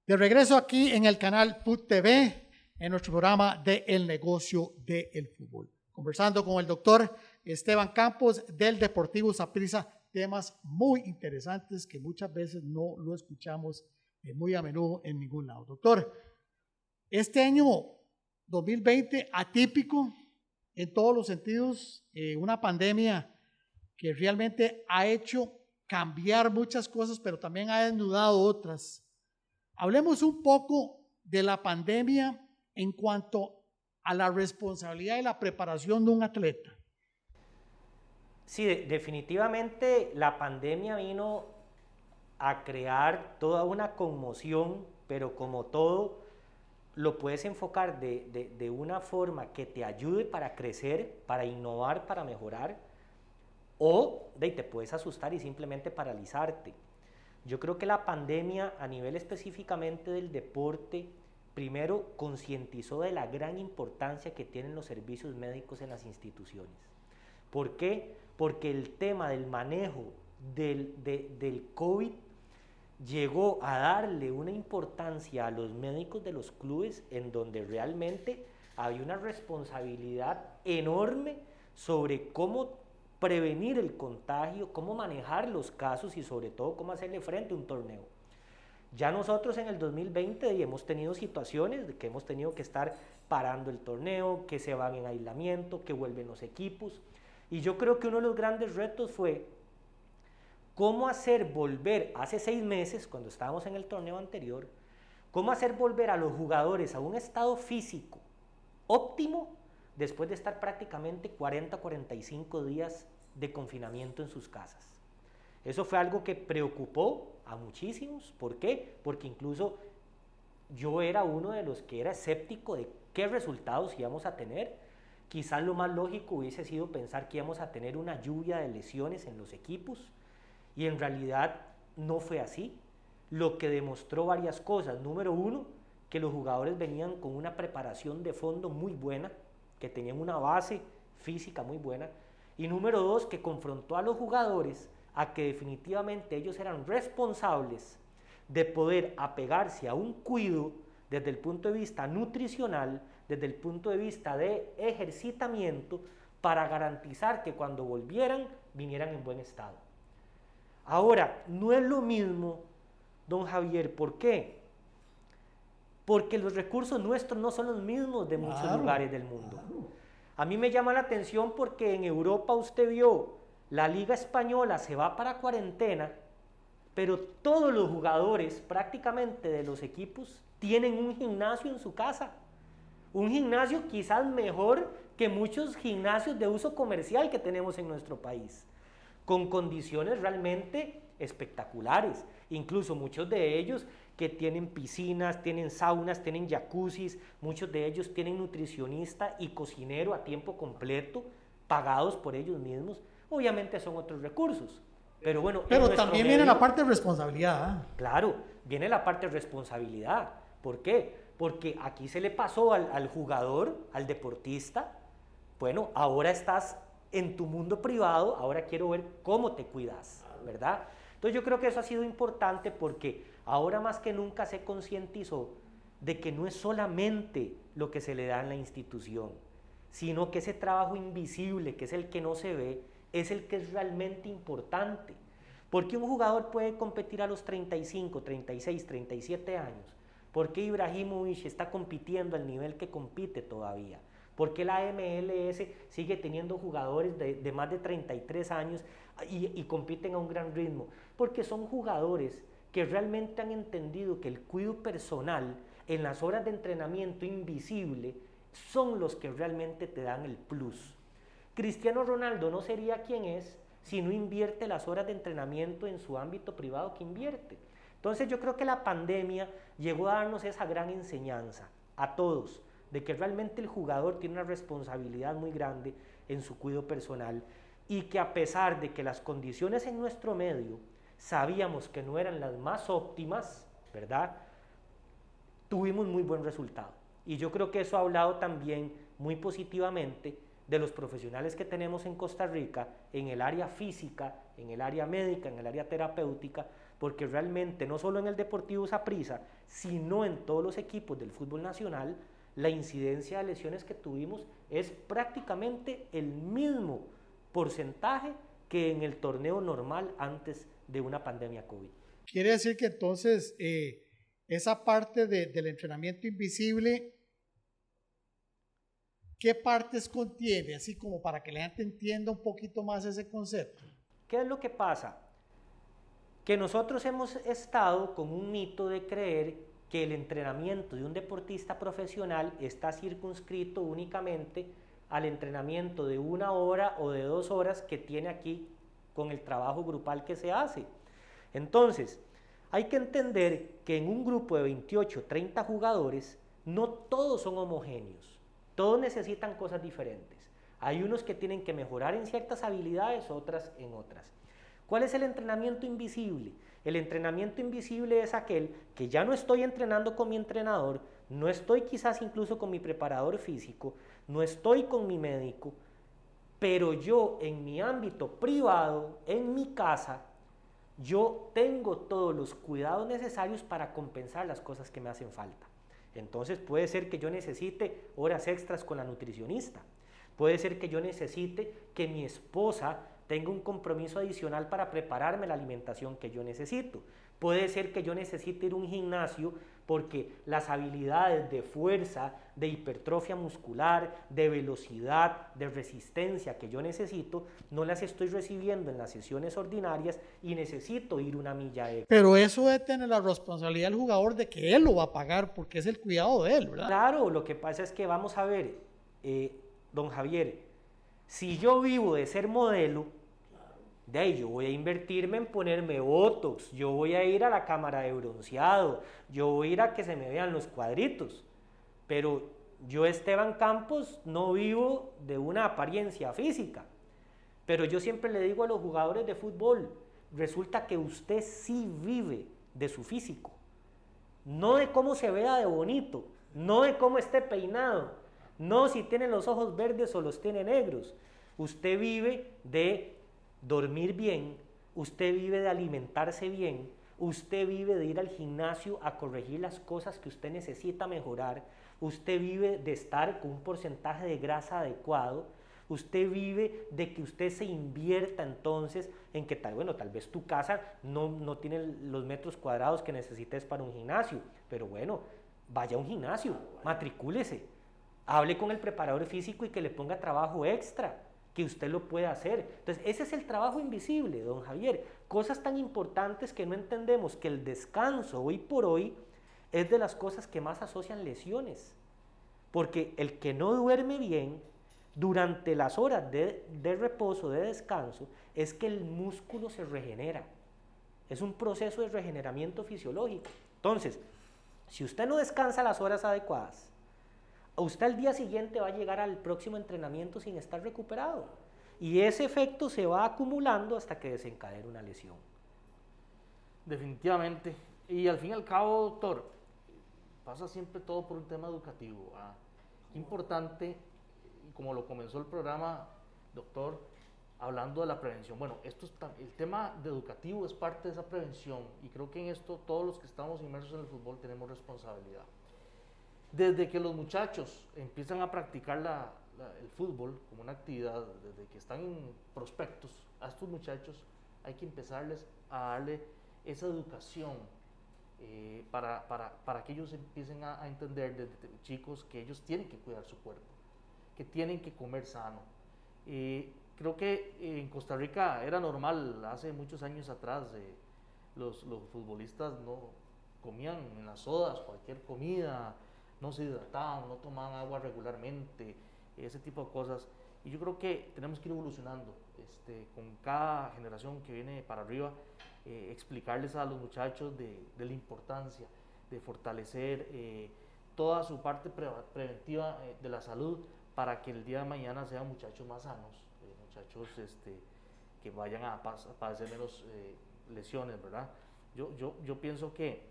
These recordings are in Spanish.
De regreso aquí en el canal Food TV, en nuestro programa de El Negocio del Fútbol. Conversando con el doctor Esteban Campos del Deportivo Saprissa, temas muy interesantes que muchas veces no lo escuchamos muy a menudo en ningún lado. Doctor, este año 2020 atípico en todos los sentidos, una pandemia que realmente ha hecho cambiar muchas cosas, pero también ha desnudado otras. Hablemos un poco de la pandemia en cuanto a la responsabilidad y la preparación de un atleta. Sí, definitivamente la pandemia vino a crear toda una conmoción, pero como todo, lo puedes enfocar de una forma que te ayude para crecer, para innovar, para mejorar, o te puedes asustar y simplemente paralizarte. Yo creo que la pandemia, a nivel específicamente del deporte, primero concientizó de la gran importancia que tienen los servicios médicos en las instituciones. ¿Por qué? Porque el tema del manejo del COVID llegó a darle una importancia a los médicos de los clubes en donde realmente había una responsabilidad enorme sobre cómo prevenir el contagio, cómo manejar los casos y sobre todo cómo hacerle frente a un torneo. Ya nosotros en el 2020 hemos tenido situaciones de que hemos tenido que estar parando el torneo, que se van en aislamiento, que vuelven los equipos. Y yo creo que uno de los grandes retos fue cómo hacer volver, hace 6 meses, cuando estábamos en el torneo anterior, cómo hacer volver a los jugadores a un estado físico óptimo después de estar prácticamente 40-45 días de confinamiento en sus casas. Eso fue algo que preocupó a muchísimos. ¿Por qué? Porque incluso yo era uno de los que era escéptico de qué resultados íbamos a tener. Quizás lo más lógico hubiese sido pensar que íbamos a tener una lluvia de lesiones en los equipos y en realidad no fue así. Lo que demostró varias cosas. Número uno, que los jugadores venían con una preparación de fondo muy buena, que tenían una base física muy buena. Y número dos, que confrontó a los jugadores a que definitivamente ellos eran responsables de poder apegarse a un cuidado desde el punto de vista nutricional, desde el punto de vista de ejercitamiento, para garantizar que cuando volvieran, vinieran en buen estado. Ahora, no es lo mismo, don Javier, ¿por qué? Porque los recursos nuestros no son los mismos de muchos lugares del mundo. A mí me llama la atención porque en Europa usted vio, la Liga Española se va para cuarentena, pero todos los jugadores prácticamente de los equipos tienen un gimnasio en su casa. Un gimnasio quizás mejor que muchos gimnasios de uso comercial que tenemos en nuestro país, con condiciones realmente espectaculares. Incluso muchos de ellos que tienen piscinas, tienen saunas, tienen jacuzzis, muchos de ellos tienen nutricionista y cocinero a tiempo completo, pagados por ellos mismos. Obviamente son otros recursos, pero bueno. Pero también viene la parte de responsabilidad. Claro, viene la parte de responsabilidad. ¿Por qué? Porque aquí se le pasó al jugador, al deportista, bueno, ahora estás en tu mundo privado, ahora quiero ver cómo te cuidas, ¿verdad? Entonces yo creo que eso ha sido importante porque ahora más que nunca se concientizó de que no es solamente lo que se le da en la institución, sino que ese trabajo invisible, que es el que no se ve, es el que es realmente importante. ¿Por qué un jugador puede competir a los 35, 36, 37 años? ¿Por qué Ibrahimovic está compitiendo al nivel que compite todavía? ¿Por qué la MLS sigue teniendo jugadores de más de 33 años y compiten a un gran ritmo? Porque son jugadores que realmente han entendido que el cuidado personal en las horas de entrenamiento invisible son los que realmente te dan el plus. Cristiano Ronaldo no sería quien es si no invierte las horas de entrenamiento en su ámbito privado que invierte. Entonces yo creo que la pandemia llegó a darnos esa gran enseñanza a todos, de que realmente el jugador tiene una responsabilidad muy grande en su cuidado personal y que a pesar de que las condiciones en nuestro medio sabíamos que no eran las más óptimas, ¿verdad? Tuvimos muy buen resultado. Y yo creo que eso ha hablado también muy positivamente de los profesionales que tenemos en Costa Rica, en el área física, en el área médica, en el área terapéutica, porque realmente no solo en el Deportivo Saprissa, sino en todos los equipos del fútbol nacional, la incidencia de lesiones que tuvimos es prácticamente el mismo porcentaje que en el torneo normal antes de una pandemia COVID. Quiere decir que entonces esa parte del entrenamiento invisible, ¿qué partes contiene? Así como para que la gente entienda un poquito más ese concepto. ¿Qué es lo que pasa? Que nosotros hemos estado con un mito de creer que el entrenamiento de un deportista profesional está circunscrito únicamente al entrenamiento de 1 hora o de 2 horas que tiene aquí con el trabajo grupal que se hace. Entonces, hay que entender que en un grupo de 28, 30 jugadores, no todos son homogéneos. Todos necesitan cosas diferentes. Hay unos que tienen que mejorar en ciertas habilidades, otras en otras. ¿Cuál es el entrenamiento invisible? El entrenamiento invisible es aquel que ya no estoy entrenando con mi entrenador, no estoy quizás incluso con mi preparador físico, no estoy con mi médico, pero yo en mi ámbito privado, en mi casa, yo tengo todos los cuidados necesarios para compensar las cosas que me hacen falta. Entonces puede ser que yo necesite horas extras con la nutricionista, puede ser que yo necesite que mi esposa tenga un compromiso adicional para prepararme la alimentación que yo necesito, puede ser que yo necesite ir a un gimnasio porque las habilidades de fuerza, de hipertrofia muscular, de velocidad, de resistencia que yo necesito, no las estoy recibiendo en las sesiones ordinarias y necesito ir una milla extra. Pero eso debe tener la responsabilidad del jugador de que él lo va a pagar porque es el cuidado de él, ¿verdad? Claro, lo que pasa es que vamos a ver, don Javier, si yo vivo de ser modelo, de ahí yo voy a invertirme en ponerme botox, yo voy a ir a la cámara de bronceado, yo voy a ir a que se me vean los cuadritos, pero yo, Esteban Campos, no vivo de una apariencia física, pero yo siempre le digo a los jugadores de fútbol, resulta que usted sí vive de su físico, no de cómo se vea de bonito, no de cómo esté peinado, no si tiene los ojos verdes o los tiene negros, usted vive de dormir bien, usted vive de alimentarse bien, usted vive de ir al gimnasio a corregir las cosas que usted necesita mejorar, usted vive de estar con un porcentaje de grasa adecuado, usted vive de que usted se invierta entonces en que tal vez tu casa no tiene los metros cuadrados que necesites para un gimnasio, pero bueno, vaya a un gimnasio, matricúlese, hable con el preparador físico y que le ponga trabajo extra, que usted lo puede hacer. Entonces, ese es el trabajo invisible, don Javier. Cosas tan importantes que no entendemos, que el descanso hoy por hoy es de las cosas que más asocian lesiones. Porque el que no duerme bien durante las horas de reposo, de descanso, es que el músculo se regenera. Es un proceso de regeneramiento fisiológico. Entonces, si usted no descansa las horas adecuadas, usted al día siguiente va a llegar al próximo entrenamiento sin estar recuperado. Y ese efecto se va acumulando hasta que desencadena una lesión. Definitivamente. Y al fin y al cabo, doctor, pasa siempre todo por un tema educativo. Importante, como lo comenzó el programa, doctor, hablando de la prevención. Bueno, el tema de educativo es parte de esa prevención y creo que en esto todos los que estamos inmersos en el fútbol tenemos responsabilidad. Desde que los muchachos empiezan a practicar el fútbol como una actividad, desde que están prospectos, a estos muchachos hay que empezarles a darle esa educación para que ellos empiecen a entender desde chicos que ellos tienen que cuidar su cuerpo, que tienen que comer sano. Creo que en Costa Rica era normal, hace muchos años atrás, los futbolistas no comían en las sodas cualquier comida, no se hidrataban, no tomaban agua regularmente, ese tipo de cosas. Y yo creo que tenemos que ir evolucionando con cada generación que viene para arriba, explicarles a los muchachos de la importancia de fortalecer toda su parte preventiva de la salud para que el día de mañana sean muchachos más sanos, muchachos que vayan a padecer menos lesiones, ¿verdad? Yo pienso que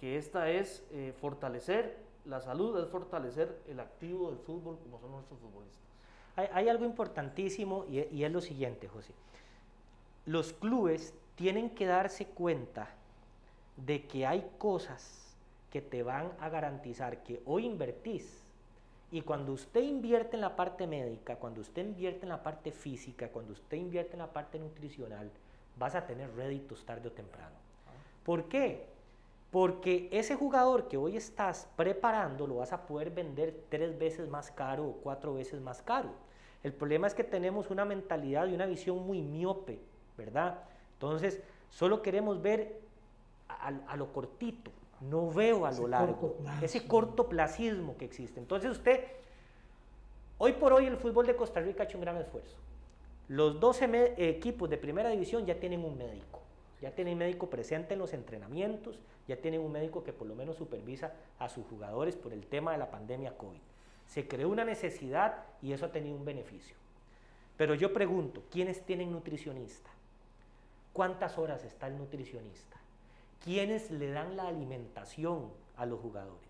esta es fortalecer la salud, es fortalecer el activo del fútbol como son nuestros futbolistas. Hay algo importantísimo y es lo siguiente, José. Los clubes tienen que darse cuenta de que hay cosas que te van a garantizar que hoy invertís, y cuando usted invierte en la parte médica, cuando usted invierte en la parte física, cuando usted invierte en la parte nutricional, vas a tener réditos tarde o temprano. ¿Por qué? Porque ese jugador que hoy estás preparando lo vas a poder vender 3 veces más caro o 4 veces más caro. El problema es que tenemos una mentalidad y una visión muy miope, ¿verdad? Entonces, solo queremos ver a lo cortito, no veo a lo largo, ese cortoplacismo que existe. Entonces usted, hoy por hoy el fútbol de Costa Rica ha hecho un gran esfuerzo. Los 12 equipos de primera división ya tienen un médico. Ya tienen un médico presente en los entrenamientos, ya tienen un médico que por lo menos supervisa a sus jugadores por el tema de la pandemia COVID. Se creó una necesidad y eso ha tenido un beneficio. Pero yo pregunto, ¿quiénes tienen nutricionista? ¿Cuántas horas está el nutricionista? ¿Quiénes le dan la alimentación a los jugadores?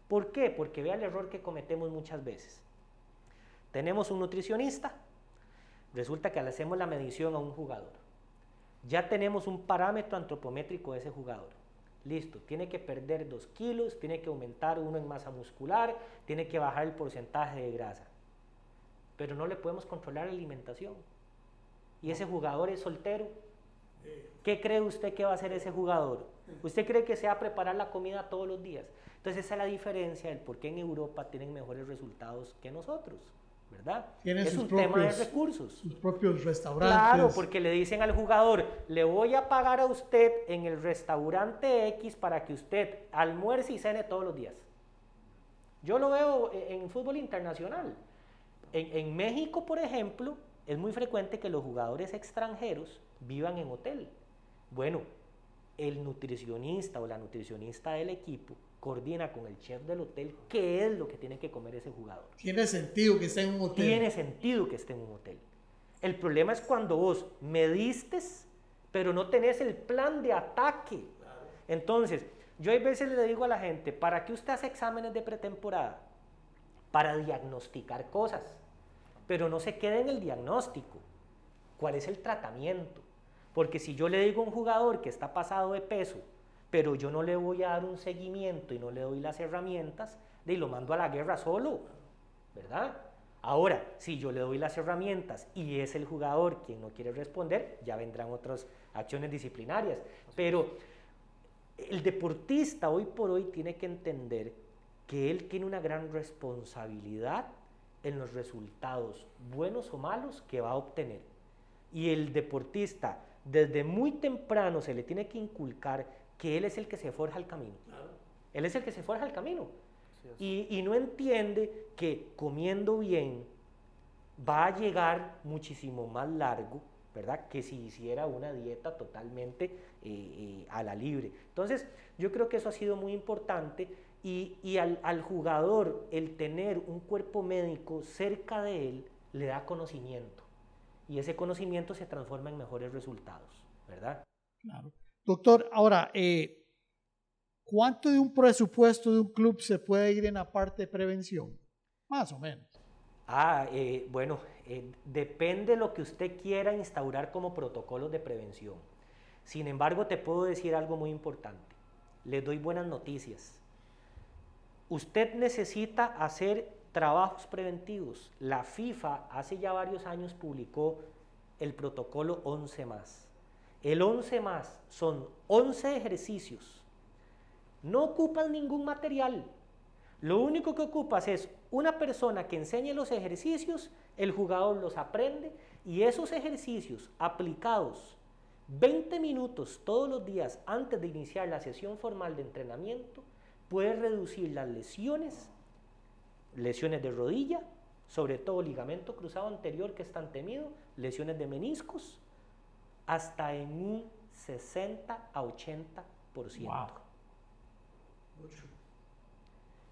¿Por qué? Porque vea el error que cometemos muchas veces. Tenemos un nutricionista, resulta que le hacemos la medición a un jugador. Ya tenemos un parámetro antropométrico de ese jugador. Listo, tiene que perder 2 kilos, tiene que aumentar 1 en masa muscular, tiene que bajar el porcentaje de grasa. Pero no le podemos controlar la alimentación. Y ese jugador es soltero. ¿Qué cree usted que va a hacer ese jugador? ¿Usted cree que se va a preparar la comida todos los días? Entonces esa es la diferencia del por qué en Europa tienen mejores resultados que nosotros, ¿verdad? Es un tema de recursos. Sus propios restaurantes. Claro, porque le dicen al jugador, le voy a pagar a usted en el restaurante X para que usted almuerce y cene todos los días. Yo lo veo en fútbol internacional. En México, por ejemplo, es muy frecuente que los jugadores extranjeros vivan en hotel. Bueno, el nutricionista o la nutricionista del equipo coordina con el chef del hotel qué es lo que tiene que comer ese jugador. Tiene sentido que esté en un hotel. Tiene sentido que esté en un hotel. El problema es cuando vos mediste, pero no tenés el plan de ataque. Claro. Entonces, yo a veces le digo a la gente, ¿para qué usted hace exámenes de pretemporada? Para diagnosticar cosas, pero no se quede en el diagnóstico. ¿Cuál es el tratamiento? Porque si yo le digo a un jugador que está pasado de peso, pero yo no le voy a dar un seguimiento y no le doy las herramientas, y lo mando a la guerra solo, ¿verdad? Ahora, si yo le doy las herramientas y es el jugador quien no quiere responder, ya vendrán otras acciones disciplinarias. Pero el deportista hoy por hoy tiene que entender que él tiene una gran responsabilidad en los resultados, buenos o malos, que va a obtener. Y el deportista, desde muy temprano, se le tiene que inculcar que él es el que se forja el camino. Claro. Él es el que se forja el camino. Sí, y no entiende que comiendo bien va a llegar muchísimo más largo, ¿verdad? Que si hiciera una dieta totalmente a la libre. Entonces, yo creo que eso ha sido muy importante y al jugador el tener un cuerpo médico cerca de él le da conocimiento. Y ese conocimiento se transforma en mejores resultados, ¿verdad? Claro. Doctor, ahora, ¿cuánto de un presupuesto de un club se puede ir en la parte de prevención? Más o menos. Bueno, depende de lo que usted quiera instaurar como protocolos de prevención. Sin embargo, te puedo decir algo muy importante. Les doy buenas noticias. Usted necesita hacer trabajos preventivos. La FIFA hace ya varios años publicó el protocolo 11+. El 11+ son 11 ejercicios. No ocupan ningún material. Lo único que ocupas es una persona que enseñe los ejercicios, el jugador los aprende y esos ejercicios aplicados 20 minutos todos los días antes de iniciar la sesión formal de entrenamiento puede reducir las lesiones de rodilla, sobre todo ligamento cruzado anterior que es tan temido, lesiones de meniscos, hasta en un 60 a 80%. Wow.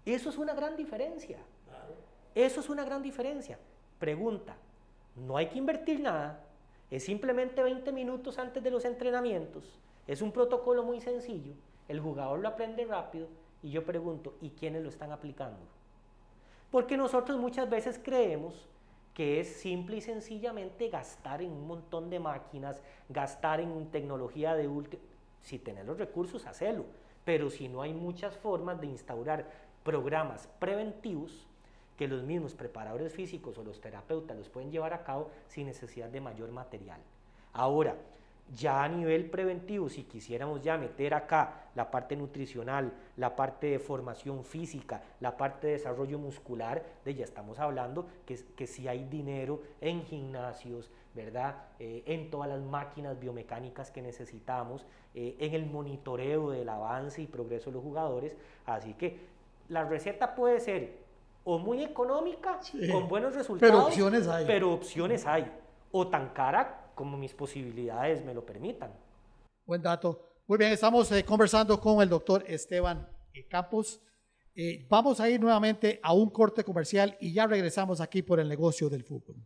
Eso es una gran diferencia. Claro. Eso es una gran diferencia. Pregunta, no hay que invertir nada, es simplemente 20 minutos antes de los entrenamientos, es un protocolo muy sencillo, el jugador lo aprende rápido y yo pregunto, ¿y quiénes lo están aplicando? Porque nosotros muchas veces creemos que es simple y sencillamente gastar en un montón de máquinas, gastar en tecnología de último. Si tenés los recursos, hacelo. Pero si no, hay muchas formas de instaurar programas preventivos que los mismos preparadores físicos o los terapeutas los pueden llevar a cabo sin necesidad de mayor material. Ahora, ya a nivel preventivo, si quisiéramos ya meter acá la parte nutricional, la parte de formación física, la parte de desarrollo muscular, ya estamos hablando que si hay dinero en gimnasios, ¿verdad? En todas las máquinas biomecánicas que necesitamos, en el monitoreo del avance y progreso de los jugadores. Así que la receta puede ser o muy económica, sí, con buenos resultados, pero opciones hay, o tan cara como mis posibilidades me lo permitan. Buen dato. Muy bien, estamos conversando con el doctor Esteban Campos. Vamos a ir nuevamente a un corte comercial y ya regresamos aquí por el negocio del fútbol.